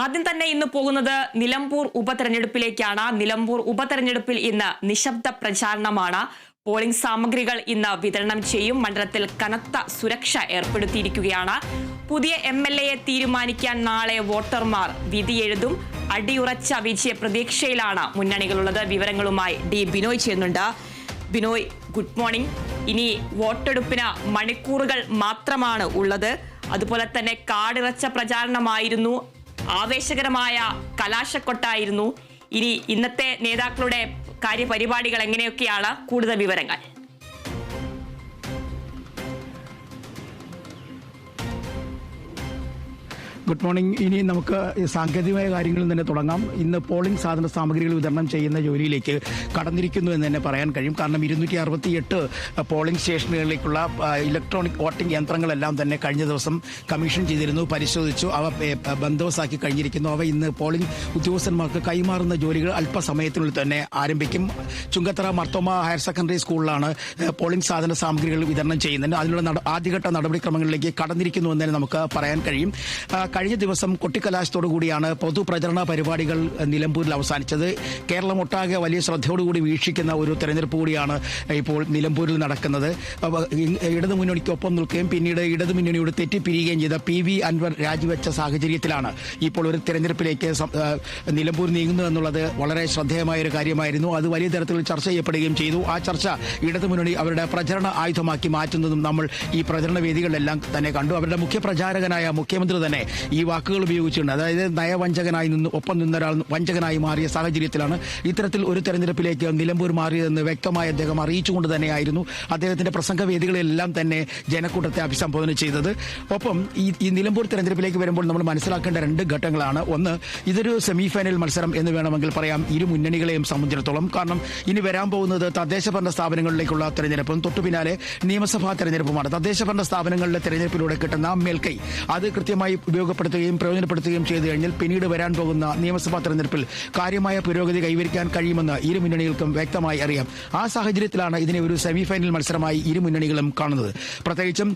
ആദ്യം തന്നെ ഇന്ന് പോകുന്നത് നിലമ്പൂർ ഉപതെരഞ്ഞെടുപ്പിലേക്കാണ്. നിലമ്പൂർ ഉപതെരഞ്ഞെടുപ്പിൽ ഇന്ന് നിശബ്ദ പ്രചാരണമാണ്. പോളിംഗ് സാമഗ്രികൾ ഇന്ന് വിതരണം ചെയ്യും. മണ്ഡലത്തിൽ കനത്ത സുരക്ഷ ഏർപ്പെടുത്തിയിരിക്കുകയാണ്. പുതിയ MLA തീരുമാനിക്കാൻ നാളെ വോട്ടർമാർ വിധിയെഴുതും. അടിയുറച്ച വിജയ പ്രതീക്ഷയിലാണ് മുന്നണികളുള്ളത്. വിവരങ്ങളുമായി ഡി ബിനോയ് ചെയ്യുന്നുണ്ട്. Binoy, good morning. ഇനി വോട്ടെടുപ്പിന് മണിക്കൂറുകൾ മാത്രമാണ് ഉള്ളത്. അതുപോലെ തന്നെ കാടിറച്ച പ്രചാരണമായിരുന്നു, ആവേശകരമായ കലാശക്കൊട്ടായിരുന്നു. ഇനി ഇന്നത്തെ നേതാക്കളുടെ കാര്യപരിപാടികൾ എങ്ങനെയൊക്കെയാണ്? കൂടുതൽ വിവരങ്ങൾ. Good morning. ഇനി നമുക്ക് സാങ്കേതികമായ കാര്യങ്ങളിൽ തന്നെ തുടങ്ങാം. ഇന്ന് പോളിംഗ് സാധന സാമഗ്രികൾ വിതരണം ചെയ്യുന്ന ജോലിയിലേക്ക് കടന്നിരിക്കുന്നു എന്ന് തന്നെ പറയാൻ കഴിയും. കാരണം 268 പോളിംഗ് സ്റ്റേഷനുകളിലേക്കുള്ള ഇലക്ട്രോണിക് വോട്ടിംഗ് യന്ത്രങ്ങളെല്ലാം തന്നെ കഴിഞ്ഞ ദിവസം കമ്മീഷൻ ചെയ്തിരുന്നു, പരിശോധിച്ചു. അവ ബന്ദോബസ്താക്കി കഴിഞ്ഞിരിക്കുന്നു. അവ ഇന്ന് പോളിംഗ് ഉദ്യോഗസ്ഥന്മാർക്ക് കൈമാറുന്ന ജോലികൾ അല്പസമയത്തിനുള്ളിൽ തന്നെ ആരംഭിക്കും. ചുങ്കത്തറ മർത്തോമ ഹയർ സെക്കൻഡറി സ്കൂളിലാണ് പോളിംഗ് സാധന സാമഗ്രികൾ വിതരണം ചെയ്യുന്നത്. അതിനുള്ള ആദ്യഘട്ട നടപടിക്രമങ്ങളിലേക്ക് കടന്നിരിക്കുന്നു എന്ന് തന്നെ നമുക്ക് പറയാൻ കഴിയും. കഴിഞ്ഞ ദിവസം കൊട്ടിക്കലാശത്തോടു കൂടിയാണ് പൊതുപ്രചരണ പരിപാടികൾ നിലമ്പൂരിൽ അവസാനിച്ചത്. കേരളം ഒട്ടാകെ വലിയ ശ്രദ്ധയോടുകൂടി വീക്ഷിക്കുന്ന ഒരു തെരഞ്ഞെടുപ്പ് കൂടിയാണ് ഇപ്പോൾ നിലമ്പൂരിൽ നടക്കുന്നത്. ഇടതുമുന്നണിക്കൊപ്പം നിൽക്കുകയും പിന്നീട് ഇടതുമുന്നണിയോട് തെറ്റിപ്പിരിയുകയും ചെയ്ത PV അൻവർ രാജിവെച്ച സാഹചര്യത്തിലാണ് ഇപ്പോൾ ഒരു തെരഞ്ഞെടുപ്പിലേക്ക് നിലമ്പൂർ നീങ്ങുന്നത് എന്നുള്ളത് വളരെ ശ്രദ്ധേയമായ ഒരു കാര്യമായിരുന്നു. അത് വലിയ തരത്തിൽ ചർച്ച ചെയ്യപ്പെടുകയും ചെയ്തു. ആ ചർച്ച ഇടതുമുന്നണി അവരുടെ പ്രചരണ ആയുധമാക്കി മാറ്റുന്നതും നമ്മൾ ഈ പ്രചരണ വേദികളിലെല്ലാം തന്നെ കണ്ടു. അവരുടെ മുഖ്യ പ്രചാരകനായ മുഖ്യമന്ത്രി തന്നെ ഈ വാക്കുകൾ ഉപയോഗിച്ചിട്ടുണ്ട്. അതായത് നയവഞ്ചകനായി ഒപ്പം നിന്നൊരാൾ വഞ്ചകനായി മാറിയ സാഹചര്യത്തിലാണ് ഇത്തരത്തിൽ ഒരു തെരഞ്ഞെടുപ്പിലേക്ക് നിലമ്പൂർ മാറിയതെന്ന് വ്യക്തമായി അദ്ദേഹം അറിയിച്ചുകൊണ്ട് തന്നെയായിരുന്നു അദ്ദേഹത്തിന്റെ പ്രസംഗവേദികളെല്ലാം തന്നെ ജനക്കൂട്ടത്തെ അഭിസംബോധന ചെയ്തത്. ഒപ്പം ഈ നിലമ്പൂർ തെരഞ്ഞെടുപ്പിലേക്ക് വരുമ്പോൾ നമ്മൾ മനസ്സിലാക്കേണ്ട രണ്ട് ഘട്ടങ്ങളാണ്. ഒന്ന്, ഇതൊരു സെമി ഫൈനൽ മത്സരം എന്ന് വേണമെങ്കിൽ പറയാം ഇരു മുന്നണികളെയും സംബന്ധിച്ചിടത്തോളം. കാരണം ഇനി വരാൻ പോകുന്നത് തദ്ദേശഭരണ സ്ഥാപനങ്ങളിലേക്കുള്ള തെരഞ്ഞെടുപ്പും തൊട്ടു പിന്നാലെ നിയമസഭാ തെരഞ്ഞെടുപ്പുമാണ്. തദ്ദേശഭരണ സ്ഥാപനങ്ങളിലെ തെരഞ്ഞെടുപ്പിലൂടെ കിട്ടുന്ന മേൽക്കൈ അത് കൃത്യമായി ഉപയോഗപ്പെടുത്തുകയും പ്രയോജനപ്പെടുത്തുകയും ചെയ്തു കഴിഞ്ഞാൽ പിന്നീട് വരാൻ പോകുന്ന നിയമസഭാ തെരഞ്ഞെടുപ്പിൽ കാര്യമായ പുരോഗതി കൈവരിക്കാൻ കഴിയുമെന്ന് ഇരു മുന്നണികൾക്കും വ്യക്തമായി അറിയാം. ആ സാഹചര്യത്തിലാണ് ഇതിനെ ഒരു സെമി ഫൈനൽ മത്സരമായി ഇരു മുന്നണികളും കാണുന്നത്. പ്രത്യേകിച്ചും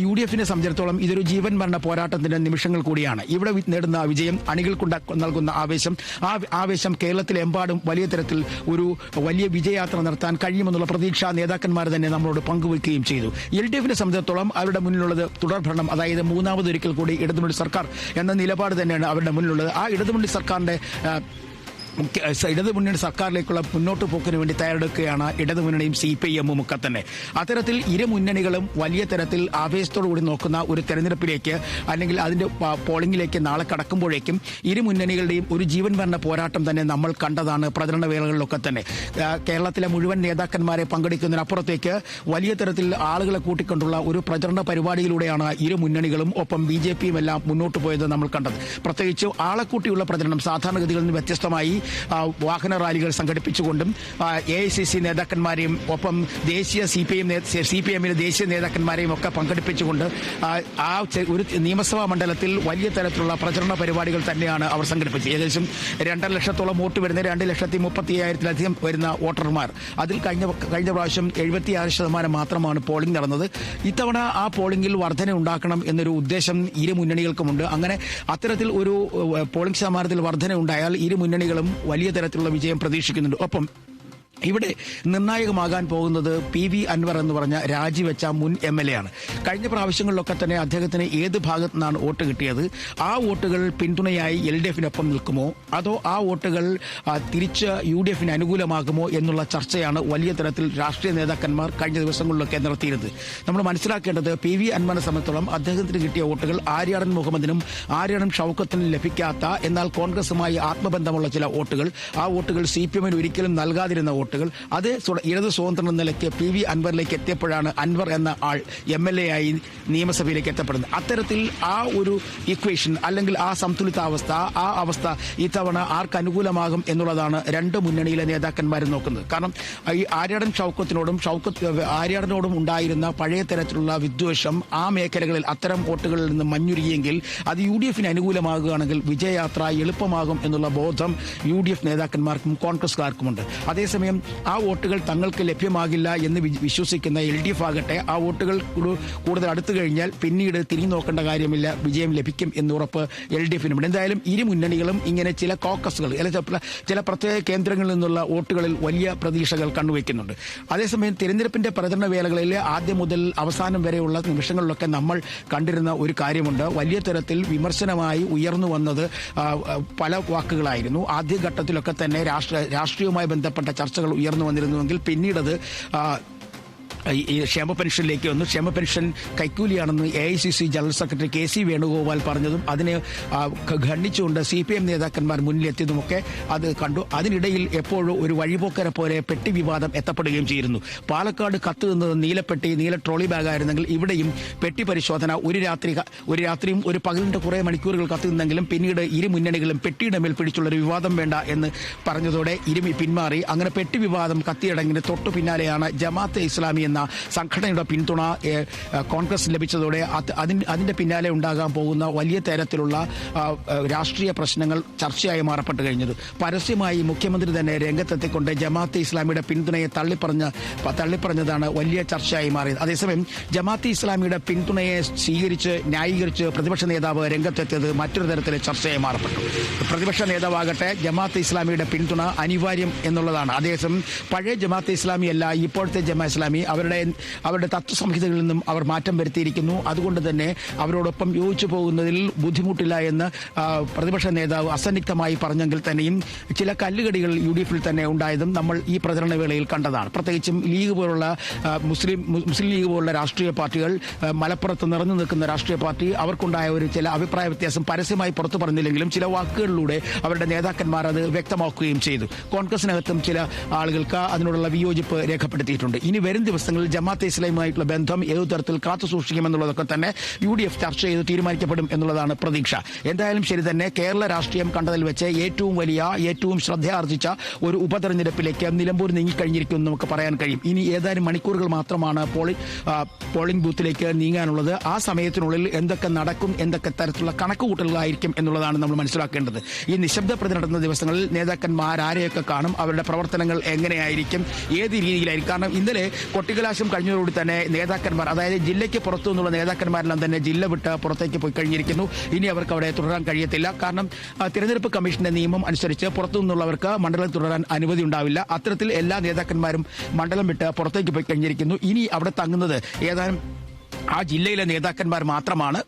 UDFിനെ സംബന്ധിച്ചിടത്തോളം ഇതൊരു ജീവൻ മരണ പോരാട്ടത്തിന്റെ നിമിഷങ്ങൾ കൂടിയാണ്. ഇവിടെ നേടുന്ന വിജയം അണികൾക്ക് നൽകുന്ന ആവേശം, ആ ആവേശം കേരളത്തിലെമ്പാടും വലിയ തരത്തിൽ ഒരു വലിയ വിജയയാത്ര നടത്താൻ കഴിയുമെന്നുള്ള പ്രതീക്ഷ നേതാക്കന്മാർ തന്നെ നമ്മളോട് പങ്കുവയ്ക്കുകയും ചെയ്തു. LDFിനെ സംബന്ധിച്ചിടത്തോളം അവരുടെ മുന്നിലുള്ളത് തുടർഭരണം, അതായത് മൂന്നാമതൊരിക്കൽ കൂടി ഇടതുമുന്നണി സർക്കാർ എന്ന നിലപാട് തന്നെയാണ് അവരുടെ മുന്നിലുള്ളത്. ആ ഇടതുമുന്നണി സർക്കാരിന്റെ ഇടതുമുന്നണി സർക്കാരിലേക്കുള്ള മുന്നോട്ട് പോക്കിന് വേണ്ടി തയ്യാറെടുക്കുകയാണ് ഇടതുമുന്നണിയും CPIM ഒക്കെ തന്നെ. അത്തരത്തിൽ ഇരു മുന്നണികളും വലിയ തരത്തിൽ ആവേശത്തോടുകൂടി നോക്കുന്ന ഒരു തെരഞ്ഞെടുപ്പിലേക്ക് അല്ലെങ്കിൽ അതിന്റെ പോളിംഗിലേക്ക് നാളെ കടക്കുമ്പോഴേക്കും ഇരു മുന്നണികളുടെയും ഒരു ജീവൻ മരണ പോരാട്ടം തന്നെ നമ്മൾ കണ്ടതാണ് പ്രചരണ വേളകളിലൊക്കെ തന്നെ. കേരളത്തിലെ മുഴുവൻ നേതാക്കന്മാരെ പങ്കെടുക്കുന്നതിനപ്പുറത്തേക്ക് വലിയ തരത്തിൽ ആളുകളെ കൂട്ടിക്കൊണ്ടുള്ള ഒരു പ്രചരണ പരിപാടിയിലൂടെയാണ് ഇരു മുന്നണികളും ഒപ്പം BJPയും എല്ലാം മുന്നോട്ട് പോയത് നമ്മൾ കണ്ടത്. പ്രത്യേകിച്ച് ആളെക്കൂട്ടിയുള്ള പ്രചരണം സാധാരണഗതികളിൽ നിന്ന് വ്യത്യസ്തമായി വാഹന റാലികൾ സംഘടിപ്പിച്ചുകൊണ്ടും AICC നേതാക്കന്മാരെയും ഒപ്പം ദേശീയ CPIMലെ ദേശീയ നേതാക്കന്മാരെയും ഒക്കെ പങ്കെടുപ്പിച്ചുകൊണ്ട് ആ ഒരു നിയമസഭാ മണ്ഡലത്തിൽ വലിയ തരത്തിലുള്ള പ്രചരണ പരിപാടികൾ തന്നെയാണ് അവർ സംഘടിപ്പിച്ചത്. ഏകദേശം 2.5 ലക്ഷത്തോളം വോട്ട് വരുന്ന 2,35,000-ലധികം വരുന്ന വോട്ടർമാർ, അതിൽ കഴിഞ്ഞ പ്രാവശ്യം 76% മാത്രമാണ് പോളിംഗ് നടന്നത്. ഇത്തവണ ആ പോളിംഗിൽ വർധന ഉണ്ടാക്കണം എന്നൊരു ഉദ്ദേശം ഇരു മുന്നണികൾക്കുമുണ്ട്. അങ്ങനെ അത്തരത്തിൽ ഒരു പോളിംഗ് ശതമാനത്തിൽ വർധന ഉണ്ടായാൽ ഇരു മുന്നണികളും വലിയ തരത്തിലുള്ള വിജയം പ്രതീക്ഷിക്കുന്നുണ്ട്. ഒപ്പം ഇവിടെ നിർണായകമാകാൻ പോകുന്നത് PV അൻവർ എന്ന് പറഞ്ഞ രാജിവെച്ച മുൻ MLA ആണ്. കഴിഞ്ഞ പ്രാവശ്യങ്ങളിലൊക്കെ തന്നെ അദ്ദേഹത്തിന് ഏത് ഭാഗത്തു നിന്നാണ് വോട്ട് കിട്ടിയത്, ആ വോട്ടുകൾ പിന്തുണയായി LDFിനൊപ്പം നിൽക്കുമോ അതോ ആ വോട്ടുകൾ തിരിച്ച് UDFിന് അനുകൂലമാകുമോ എന്നുള്ള ചർച്ചയാണ് വലിയ തരത്തിൽ രാഷ്ട്രീയ നേതാക്കന്മാർ കഴിഞ്ഞ ദിവസങ്ങളിലൊക്കെ നടത്തിയിരുന്നത്. നമ്മൾ മനസ്സിലാക്കേണ്ടത് PV അൻവറിനെ സംബന്ധിച്ചോളം അദ്ദേഹത്തിന് കിട്ടിയ വോട്ടുകൾ ആര്യാടൻ മുഹമ്മദിനും ആര്യാടൻ ഷൌക്കത്തിനും ലഭിക്കാത്ത എന്നാൽ കോൺഗ്രസുമായി ആത്മബന്ധമുള്ള ചില വോട്ടുകൾ, ആ വോട്ടുകൾ CPIMന് ഒരിക്കലും നൽകാതിരുന്ന വോട്ടുകൾ, അത് ഇടതു സ്വതന്ത്രം എന്ന നിലയ്ക്ക് PV അൻവറിലേക്ക് എത്തിയപ്പോഴാണ് അൻവർ എന്ന ആൾ MLA ആയി നിയമസഭയിലേക്ക് എത്തപ്പെടുന്നത്. അത്തരത്തിൽ ആ ഒരു ഇക്വേഷൻ അല്ലെങ്കിൽ ആ സന്തുലിതാവസ്ഥ, ആ അവസ്ഥ ഇത്തവണ ആർക്ക് അനുകൂലമാകും എന്നുള്ളതാണ് രണ്ട് മുന്നണിയിലെ നേതാക്കന്മാരും നോക്കുന്നത്. കാരണം ഈ ആര്യാടൻ ആര്യാടനോടും ഉണ്ടായിരുന്ന പഴയ തരത്തിലുള്ള വിദ്വേഷം ആ മേഖലകളിൽ അത്തരം വോട്ടുകളിൽ നിന്ന് മഞ്ഞുരുകിയെങ്കിൽ അത് UDFിന് അനുകൂലമാകുകയാണെങ്കിൽ വിജയയാത്ര എളുപ്പമാകും എന്നുള്ള ബോധം UDF നേതാക്കന്മാർക്കും കോൺഗ്രസ്സുകാർക്കുമുണ്ട്. അതേസമയം ആ വോട്ടുകൾ തങ്ങൾക്ക് ലഭ്യമാകില്ല എന്ന് വിശ്വസിക്കുന്ന LDF ആകട്ടെ ആ വോട്ടുകൾ കൂടുതൽ അടുത്തു കഴിഞ്ഞാൽ പിന്നീട് തിരിഞ്ഞു നോക്കേണ്ട കാര്യമില്ല, വിജയം ലഭിക്കും എന്ന് ഉറപ്പ് LDFനുണ്ട്. എന്തായാലും ഇരു മുന്നണികളും ഇങ്ങനെ ചില കോക്കസുകൾ ചില പ്രത്യേക കേന്ദ്രങ്ങളിൽ നിന്നുള്ള വോട്ടുകളിൽ വലിയ പ്രതീക്ഷകൾ കണ്ടുവയ്ക്കുന്നുണ്ട്. അതേസമയം തിരഞ്ഞെടുപ്പിന്റെ പ്രചരണ വേളകളിൽ ആദ്യം മുതൽ അവസാനം വരെയുള്ള നിമിഷങ്ങളിലൊക്കെ നമ്മൾ കണ്ടിരുന്ന ഒരു കാര്യമുണ്ട്. വലിയ തരത്തിൽ വിമർശനമായി ഉയർന്നു വന്നത് പല വാക്കുകളായിരുന്നു. ആദ്യഘട്ടത്തിലൊക്കെ തന്നെ രാഷ്ട്രീയവുമായി ബന്ധപ്പെട്ട ചർച്ചകൾ ഉയർന്നു വന്നിരുന്നുവെങ്കിൽ പിന്നീടത് ഈ ക്ഷേമ പെൻഷനിലേക്ക് വന്നു. ക്ഷേമ പെൻഷൻ കൈക്കൂലിയാണെന്ന് AICC general secretary KC Venugopal പറഞ്ഞതും അതിനെ ഖണ്ഡിച്ചുകൊണ്ട് CPM നേതാക്കന്മാർ മുന്നിലെത്തിയതുമൊക്കെ അത് കണ്ടു. അതിനിടയിൽ എപ്പോഴും ഒരു വഴിപോക്കരെ പോലെ പെട്ടി വിവാദം എത്തപ്പെടുകയും ചെയ്തിരുന്നു. പാലക്കാട് കത്ത് നിന്നത് നീല ട്രോളി ബാഗായിരുന്നെങ്കിൽ ഇവിടെയും പെട്ടി പരിശോധന ഒരു രാത്രിയും ഒരു പകലിന്റെ കുറേ മണിക്കൂറുകൾ കത്ത് നിന്നെങ്കിലും പിന്നീട് ഇരു മുന്നണികളും പെട്ടിയുടെ മേൽ പിടിച്ചുള്ളൊരു വിവാദം വേണ്ട എന്ന് പറഞ്ഞതോടെ ഇരുമി പിന്മാറി. അങ്ങനെ പെട്ടി വിവാദം കത്തിയടങ്ങിന് തൊട്ടു പിന്നാലെയാണ് ജമാഅത്തെ ഇസ്ലാമി എന്ന സംഘടനയുടെ പിന്തുണ കോൺഗ്രസ് ലഭിച്ചതോടെ അതിന്റെ പിന്നാലെ ഉണ്ടാകാൻ പോകുന്ന വലിയ തരത്തിലുള്ള രാഷ്ട്രീയ പ്രശ്നങ്ങൾ ചർച്ചയായി മാറപ്പെട്ടു കഴിഞ്ഞത്. പരസ്യമായി മുഖ്യമന്ത്രി തന്നെ രംഗത്തെത്തിക്കൊണ്ട് ജമാഅത്തെ ഇസ്ലാമിയുടെ പിന്തുണയെ തള്ളിപ്പറഞ്ഞതാണ് വലിയ ചർച്ചയായി മാറിയത്. അതേസമയം ജമാഅത്തെ ഇസ്ലാമിയുടെ പിന്തുണയെ സ്വീകരിച്ച് ന്യായീകരിച്ച് പ്രതിപക്ഷ നേതാവ് രംഗത്തെത്തിയത് മറ്റൊരു തരത്തിലെ ചർച്ചയായി മാറപ്പെട്ടു. പ്രതിപക്ഷ നേതാവാകട്ടെ ജമാഅത്തെ ഇസ്ലാമിയുടെ പിന്തുണ അനിവാര്യം എന്നുള്ളതാണ്. അതേസമയം പഴയ ജമാഅത്തെ ഇസ്ലാമി അല്ല ഇപ്പോഴത്തെ ജമാഅത്തെ ഇസ്ലാമി അവരുടെ തത്വസംഹിതകളിൽ നിന്നും അവർ മാറ്റം വരുത്തിയിരിക്കുന്നു. അതുകൊണ്ട് തന്നെ അവരോടൊപ്പം യോജിച്ചു പോകുന്നതിൽ ബുദ്ധിമുട്ടില്ല എന്ന് പ്രതിപക്ഷ നേതാവ് അസന്നിഗ്ധമായി പറഞ്ഞെങ്കിൽ തന്നെയും ചില കല്ലുകടികൾ UDFിൽ തന്നെ ഉണ്ടായതും നമ്മൾ ഈ പ്രചരണ വേളയിൽ കണ്ടതാണ്. പ്രത്യേകിച്ചും ലീഗ് പോലുള്ള മുസ്ലിം ലീഗ് പോലുള്ള രാഷ്ട്രീയ പാർട്ടികൾ, മലപ്പുറത്ത് നിറഞ്ഞു നിൽക്കുന്ന രാഷ്ട്രീയ പാർട്ടി, അവർക്കുണ്ടായ ഒരു ചില അഭിപ്രായ വ്യത്യാസം പരസ്യമായി പുറത്തു പറഞ്ഞില്ലെങ്കിലും ചില വാക്കുകളിലൂടെ അവരുടെ നേതാക്കന്മാർ അത് വ്യക്തമാക്കുകയും ചെയ്തു. കോൺഗ്രസിനകത്തും ചില ആളുകൾക്ക് അതിനോടുള്ള വിയോജിപ്പ് രേഖപ്പെടുത്തിയിട്ടുണ്ട്. ഇനി വരും ദിവസങ്ങളിൽ ജമാഅത്തെ ഇസ്ലാമുമായിട്ടുള്ള ബന്ധം ഏതു തരത്തിൽ കാത്തു സൂക്ഷിക്കുമെന്നുള്ളതൊക്കെ തന്നെ UDF ചർച്ച ചെയ്ത് തീരുമാനിക്കപ്പെടും എന്നുള്ളതാണ് പ്രതീക്ഷ. എന്തായാലും ശരി തന്നെ കേരള രാഷ്ട്രീയം കണ്ടതിൽ വെച്ച് ഏറ്റവും ശ്രദ്ധയാർജിച്ച ഒരു ഉപതെരഞ്ഞെടുപ്പിലേക്ക് നിലമ്പൂർ നീങ്ങിക്കഴിഞ്ഞിരിക്കുമെന്ന് നമുക്ക് പറയാൻ കഴിയും. ഇനി ഏതാനും മണിക്കൂറുകൾ മാത്രമാണ് പോളിംഗ് ബൂത്തിലേക്ക് നീങ്ങാനുള്ളത്. ആ സമയത്തിനുള്ളിൽ എന്തൊക്കെ നടക്കും, എന്തൊക്കെ തരത്തിലുള്ള കണക്കുകൂട്ടലുകളായിരിക്കും എന്നുള്ളതാണ് നമ്മൾ മനസ്സിലാക്കേണ്ടത്. ഈ നിശബ്ദ നടന്ന ദിവസങ്ങളിൽ നേതാക്കന്മാർ ആരെയൊക്കെ കാണും, അവരുടെ പ്രവർത്തനങ്ങൾ എങ്ങനെയായിരിക്കും, ഏത് രീതിയിലായിരിക്കും. കാരണം ഇന്നലെ കൊട്ടിക്കലാശം കഴിഞ്ഞതോടുകൂടി തന്നെ നേതാക്കന്മാർ, അതായത് ജില്ലയ്ക്ക് പുറത്തു നിന്നുള്ള നേതാക്കന്മാരെല്ലാം തന്നെ ജില്ല വിട്ട് പുറത്തേക്ക് പോയി കഴിഞ്ഞിരിക്കുന്നു. ഇനി അവർക്ക് അവിടെ തുടരാൻ കഴിയത്തില്ല. കാരണം തിരഞ്ഞെടുപ്പ് കമ്മീഷന്റെ നിയമം അനുസരിച്ച് പുറത്തു നിന്നുള്ളവർക്ക് മണ്ഡലം തുടരാൻ അനുമതി ഉണ്ടാവില്ല. അത്തരത്തിൽ എല്ലാ നേതാക്കന്മാരും മണ്ഡലം വിട്ട് പുറത്തേക്ക് പോയി കഴിഞ്ഞിരിക്കുന്നു. ഇനി അവിടെ തങ്ങുന്നത് ഏതാനും ആ ജില്ലയിലെ നേതാക്കന്മാർ മാത്രമാണ്.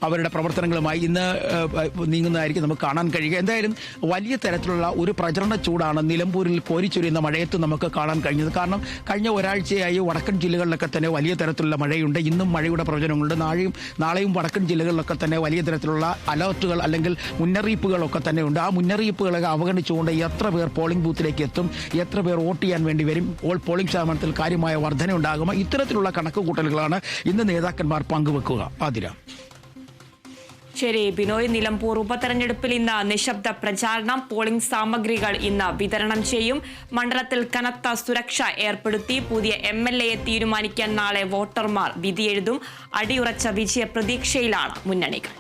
അവരുടെ പ്രവർത്തനങ്ങളുമായി ഇന്ന് നീങ്ങുന്നതായിരിക്കും നമുക്ക് കാണാൻ കഴിയുക. എന്തായാലും വലിയ തരത്തിലുള്ള ഒരു പ്രചരണ ചൂടാണ് നിലമ്പൂരിൽ കോരിച്ചൊരിയുന്ന മഴയത്ത് നമുക്ക് കാണാൻ കഴിഞ്ഞത്. കാരണം കഴിഞ്ഞ ഒരാഴ്ചയായി വടക്കൻ ജില്ലകളിലൊക്കെ തന്നെ വലിയ തരത്തിലുള്ള മഴയുണ്ട്. ഇന്നും മഴയുടെ പ്രവചനങ്ങളുണ്ട്. നാളെയും വടക്കൻ ജില്ലകളിലൊക്കെ തന്നെ വലിയ തരത്തിലുള്ള അലർട്ടുകൾ അല്ലെങ്കിൽ മുന്നറിയിപ്പുകളൊക്കെ തന്നെ ഉണ്ട്. ആ മുന്നറിയിപ്പുകളൊക്കെ അവഗണിച്ചുകൊണ്ട് എത്ര പേർ പോളിംഗ് ബൂത്തിലേക്ക് എത്തും, എത്ര പേർ വോട്ട് ചെയ്യാൻ വേണ്ടി വരും, പോളിംഗ് ശതമാനത്തിൽ കാര്യമായ വർധന ഉണ്ടാകുമോ, ഇത്തരത്തിലുള്ള കണക്കുകൂട്ടലുകളാണ് ഇന്ന് നേതാക്കന്മാർ പങ്കുവെക്കുക. ആതിര. ശരി ബിനോയ്, നിലമ്പൂർ ഉപതെരഞ്ഞെടുപ്പിൽ ഇന്ന് നിശബ്ദ പ്രചാരണം, പോളിംഗ് സാമഗ്രികൾ ഇന്ന് വിതരണം ചെയ്യും. മണ്ഡലത്തിൽ കനത്ത സുരക്ഷ ഏർപ്പെടുത്തി. പുതിയ MLAയെ തീരുമാനിക്കാൻ നാളെ വോട്ടർമാർ വിധിയെഴുതും. അടിയുറച്ച വിജയ പ്രതീക്ഷയിലാണ് മുന്നണികൾ.